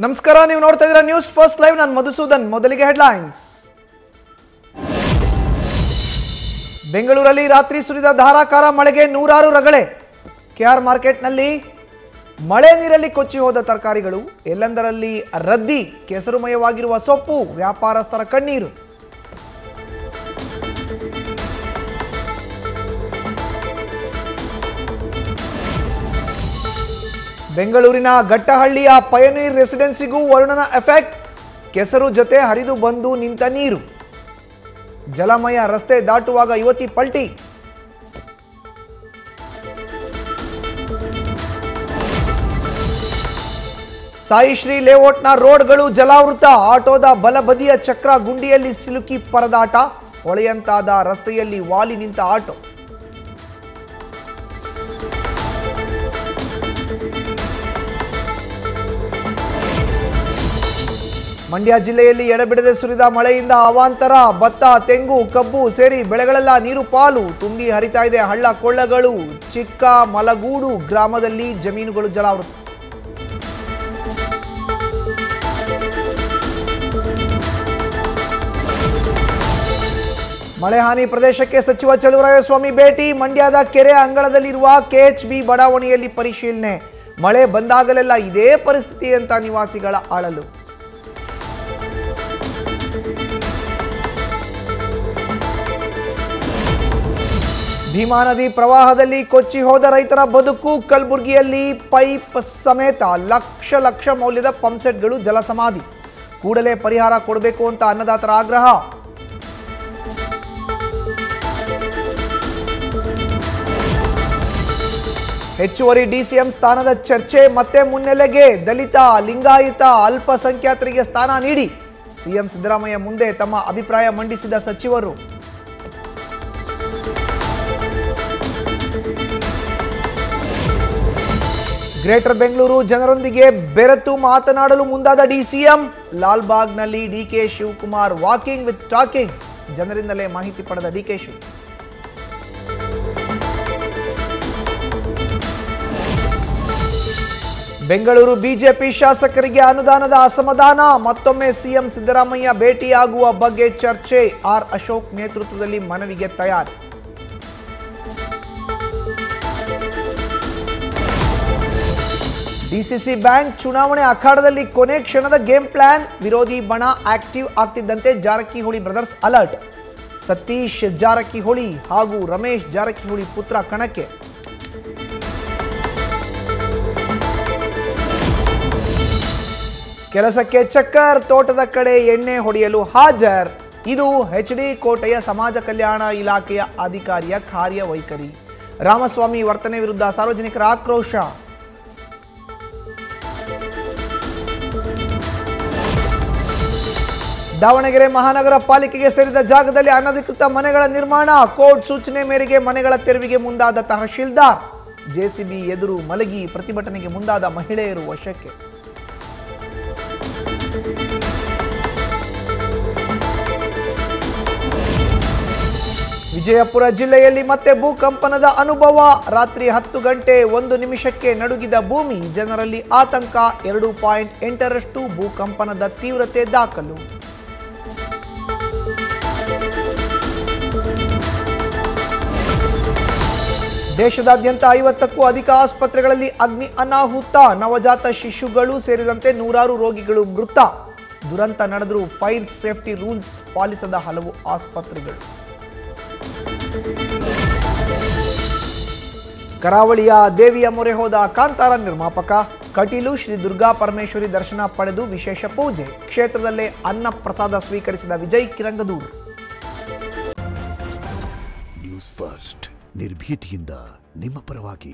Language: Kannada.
ನಮಸ್ಕಾರ, ನೀವು ನೋಡ್ತಾ ಇದ್ದೀರಾ ನ್ಯೂಸ್ ಫಸ್ಟ್ ಲೈವ್. ನಾನು ಮಧುಸೂದನ್. ಮೊದಲಿಗೆ ಹೆಡ್ಲೈನ್ಸ್. ಬೆಂಗಳೂರಲ್ಲಿ ರಾತ್ರಿ ಸುರಿದ ಧಾರಾಕಾರ ಮಳೆಗೆ ನೂರಾರು ರಗಳೆ. ಕೆಆರ್ ಮಾರ್ಕೆಟ್ನಲ್ಲಿ ಮಳೆ ನೀರಲ್ಲಿ ಕೊಚ್ಚಿ ಹೋದ ತರಕಾರಿಗಳು, ಎಲ್ಲೆಂದರಲ್ಲಿ ರದ್ದಿ, ಕೆಸರುಮಯವಾಗಿರುವ ಸೊಪ್ಪು, ವ್ಯಾಪಾರಸ್ಥರ ಕಣ್ಣೀರು. ಬೆಂಗಳೂರಿನ ಘಟ್ಟಹಳ್ಳಿಯ ಪಯನೀರ್ ರೆಸಿಡೆನ್ಸಿಗೂ ವರುಣನ ಎಫೆಕ್ಟ್. ಕೆಸರು ಜೊತೆ ಹರಿದು ಬಂದು ನಿಂತ ನೀರು. ಜಲಮಯ ರಸ್ತೆ ದಾಟುವಾಗ ಯುವತಿ ಪಲ್ಟಿ. ಸಾಯಿಶ್ರೀ ಲೇಔಟ್ನ ರೋಡ್ಗಳು ಜಲಾವೃತ. ಆಟೋದ ಬಲಬದಿಯ ಚಕ್ರ ಗುಂಡಿಯಲ್ಲಿ ಸಿಲುಕಿ ಪರದಾಟ. ಹೊಳೆಯಂತಾದ ರಸ್ತೆಯಲ್ಲಿ ವಾಲಿ ನಿಂತ ಆಟೋ. ಮಂಡ್ಯ ಜಿಲ್ಲೆಯಲ್ಲಿ ಎಡೆಬಿಡದೆ ಸುರಿದ ಮಳೆಯಿಂದ ಅವಾಂತರ. ಭತ್ತ, ತೆಂಗು, ಕಬ್ಬು ಸೇರಿ ಬೆಳೆಗಳೆಲ್ಲ ನೀರು ಪಾಲು. ತುಂಬಿ ಹರಿತಾ ಇದೆ ಹಳ್ಳ ಕೊಳ್ಳಗಳು. ಚಿಕ್ಕ ಮಲಗೂಡು ಗ್ರಾಮದಲ್ಲಿ ಜಮೀನುಗಳು ಜಲಾವೃತ. ಮಳೆ ಹಾನಿ ಪ್ರದೇಶಕ್ಕೆ ಸಚಿವ ಚಲುವರಾಯಸ್ವಾಮಿ ಭೇಟಿ. ಮಂಡ್ಯದ ಕೆರೆ ಅಂಗಳದಲ್ಲಿರುವ ಕೆಎಚ್ಬಿ ಬಡಾವಣೆಯಲ್ಲಿ ಪರಿಶೀಲನೆ. ಮಳೆ ಬಂದಾಗಲೆಲ್ಲ ಇದೇ ಪರಿಸ್ಥಿತಿ ಅಂತ ನಿವಾಸಿಗಳ ಅಳಲು. ಭೀಮಾ ನದಿ ಪ್ರವಾಹದಲ್ಲಿ ಕೊಚ್ಚಿ ಹೋದ ರೈತರ ಬದುಕು. ಕಲಬುರಗಿಯಲ್ಲಿ ಪೈಪ್ ಸಮೇತ ಲಕ್ಷ ಮೌಲ್ಯದ ಪಂಪ್ಸೆಟ್ಗಳು ಜಲಸಮಾಧಿ. ಕೂಡಲೇ ಪರಿಹಾರ ಕೊಡಬೇಕು ಅಂತ ಅನ್ನದಾತರ ಆಗ್ರಹ. ಹೆಚ್ಚುವರಿ ಡಿಸಿಎಂ ಸ್ಥಾನದ ಚರ್ಚೆ ಮತ್ತೆ ಮುನ್ನೆಲೆಗೆ. ದಲಿತ, ಲಿಂಗಾಯತ, ಅಲ್ಪಸಂಖ್ಯಾತರಿಗೆ ಸ್ಥಾನ ನೀಡಿ ಸಿಎಂ ಸಿದ್ದರಾಮಯ್ಯ ಮುಂದೆ ತಮ್ಮ ಅಭಿಪ್ರಾಯ ಮಂಡಿಸಿದ ಸಚಿವರು. ಗ್ರೇಟರ್ ಬೆಂಗಳೂರು ಜನರೊಂದಿಗೆ ಬೆರೆತು ಮಾತನಾಡಲು ಮುಂದಾದ ಡಿಸಿಎಂ. ಲಾಲ್ಬಾಗ್ನಲ್ಲಿ DK Shivakumar walking with talking. ಜನರಿಂದಲೇ ಮಾಹಿತಿ ಪಡೆದ ಡಿಕೆ ಶಿವ್. ಬೆಂಗಳೂರು ಬಿಜೆಪಿ ಶಾಸಕರಿಗೆ ಅನುದಾನದ ಅಸಮಾಧಾನ. ಮತ್ತೊಮ್ಮೆ ಸಿಎಂ ಸಿದ್ದರಾಮಯ್ಯ ಭೇಟಿಯಾಗುವ ಬಗ್ಗೆ ಚರ್ಚೆ. ಆರ್ ಅಶೋಕ್ ನೇತೃತ್ವದಲ್ಲಿ ಮನವಿಗೆ ತಯಾರಿ. ಡಿಸಿಸಿ ಬ್ಯಾಂಕ್ ಚುನಾವಣೆ ಅಖಾಡದಲ್ಲಿ ಕೊನೆ ಕ್ಷಣದ ಗೇಮ್ ಪ್ಲಾನ್. ವಿರೋಧಿ ಬಣ ಆಕ್ಟಿವ್ ಆಗ್ತಿದ್ದಂತೆ ಜಾರಕಿಹೊಳಿ ಬ್ರದರ್ಸ್ ಅಲರ್ಟ್. ಸತೀಶ್ ಜಾರಕಿಹೊಳಿ ಹಾಗೂ ರಮೇಶ್ ಜಾರಕಿಹೊಳಿ ಪುತ್ರ ಕಣಕ್ಕೆ. ಕೆಲಸಕ್ಕೆ ಚಕ್ಕರ್. ತೋಟದ ಕಡೆ ಎಣ್ಣೆ ಹೊಡೆಯಲು ಹಾಜರ್. ಇದು ಎಚ್ಡಿ ಕೋಟೆಯ ಸಮಾಜ ಕಲ್ಯಾಣ ಇಲಾಖೆಯ ಅಧಿಕಾರಿಯ ಕಾರ್ಯವೈಖರಿ. ರಾಮಸ್ವಾಮಿ ವರ್ತನೆ ವಿರುದ್ಧ ಸಾರ್ವಜನಿಕರ ಆಕ್ರೋಶ. ದಾವಣಗೆರೆ ಮಹಾನಗರ ಪಾಲಿಕೆಗೆ ಸೇರಿದ ಜಾಗದಲ್ಲಿ ಅನಧಿಕೃತ ಮನೆಗಳ ನಿರ್ಮಾಣ. ಕೋರ್ಟ್ ಸೂಚನೆ ಮೇರೆಗೆ ಮನೆಗಳ ತೆರವಿಗೆ ಮುಂದಾದ ತಹಶೀಲ್ದಾರ್. ಜೆಸಿಬಿ ಎದುರು ಮಲಗಿ ಪ್ರತಿಭಟನೆಗೆ ಮುಂದಾದ ಮಹಿಳೆಯರು ವಶಕ್ಕೆ. ವಿಜಯಪುರ ಜಿಲ್ಲೆಯಲ್ಲಿ ಮತ್ತೆ ಭೂಕಂಪನದ ಅನುಭವ. ರಾತ್ರಿ 10 ಗಂಟೆ 1 ನಿಮಿಷಕ್ಕೆ ನಡುಗಿದ ಭೂಮಿ. ಜನರಲ್ಲಿ ಆತಂಕ. 2.8ರಷ್ಟು ಭೂಕಂಪನದ ತೀವ್ರತೆ ದಾಖಲು. ದೇಶದಾದ್ಯಂತ 50ಕ್ಕೂ ಅಧಿಕ ಆಸ್ಪತ್ರೆಗಳಲ್ಲಿ ಅಗ್ನಿ ಅನಾಹುತ. ನವಜಾತ ಶಿಶುಗಳು ಸೇರಿದಂತೆ ನೂರಾರು ರೋಗಿಗಳು ಮೃತ. ದುರಂತ ನಡೆದರೂ ಫೈರ್ ಸೇಫ್ಟಿ ರೂಲ್ಸ್ ಪಾಲಿಸದ ಹಲವು ಆಸ್ಪತ್ರೆಗಳು. ಕರಾವಳಿಯ ದೇವಿಯ ಮೊರೆ ಹೋದ ಕಾಂತಾರ ನಿರ್ಮಾಪಕ. ಕಟೀಲು ಶ್ರೀ ದುರ್ಗಾ ಪರಮೇಶ್ವರಿ ದರ್ಶನ ಪಡೆದು ವಿಶೇಷ ಪೂಜೆ. ಕ್ಷೇತ್ರದಲ್ಲೇ ಅನ್ನ ಪ್ರಸಾದ ಸ್ವೀಕರಿಸಿದ ವಿಜಯ್ ಕಿರಂಗದೂರ್. ನ್ಯೂಸ್ ಫಸ್ಟ್, ನಿರ್ಭೀತಿಯಿಂದ ನಿಮ್ಮ ಪರವಾಗಿ.